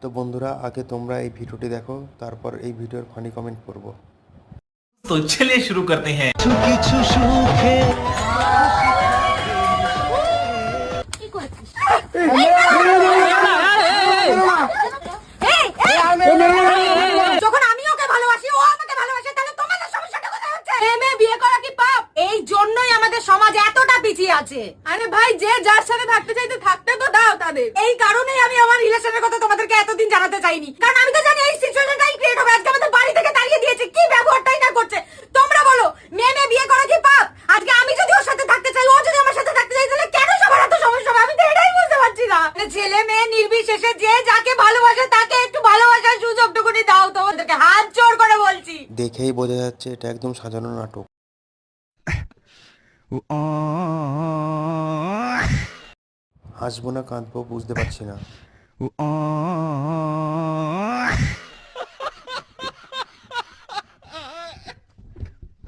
তো বন্ধুরা, আগে তোমরা এই ভিডিওটি দেখো, তারপর এই ভিডিওর ফানি কমেন্ট করব। तो चलिए शुरू करते हैं। কিছু সুখে যখন আমি ওকে ভালোবাসি, ও আমাকে ভালোবাসে, তাহলে তোমাদের সমস্যাটা কোথায় হচ্ছে? মেয়ে বিয়ে করা কি পাপ? এই জন্যই আমাদের সমাজ এতটা পিছিয়ে আছে। আরে ভাই, যে যার সাথে থাকতে চাইতে থাকতে তো দাও তাদের। এই কারণেই আমি আমার রিলেশনের কথা তোমাদেরকে এতদিন জানাতে চাইনি, কারণ আমি তো জানি এই সিচুয়েশনটাই ক্রিয়েট হবে। আজকে আমাদের বাড়ি থেকে তাড়িয়ে দিয়েছে, কি ব্যবহারটাই না করছে। তোমরা বলো, মেয়ে বিয়ে করা কি পাপ? আজকে আমি যদি ওর সাথে থাকতে চাই, ও যদি আমার সাথে থাকতে চাই, তাহলে কেন সবার এত সমস্যা হবে? আমি তো এটাই বুঝতে পারছি না। ছেলে মেয়ে নির্বিশেষে যে যাকে ভালোবাসে তাকে একটু ভালোবাসার সুযোগটুকুনি দাও। তোমাদেরকে হাত জোড় করে বলছি। দেখেই বোঝা যাচ্ছে এটা একদম সাজানো নাটক। হাসবো না কাঁদবো বুঝতে পারছি না।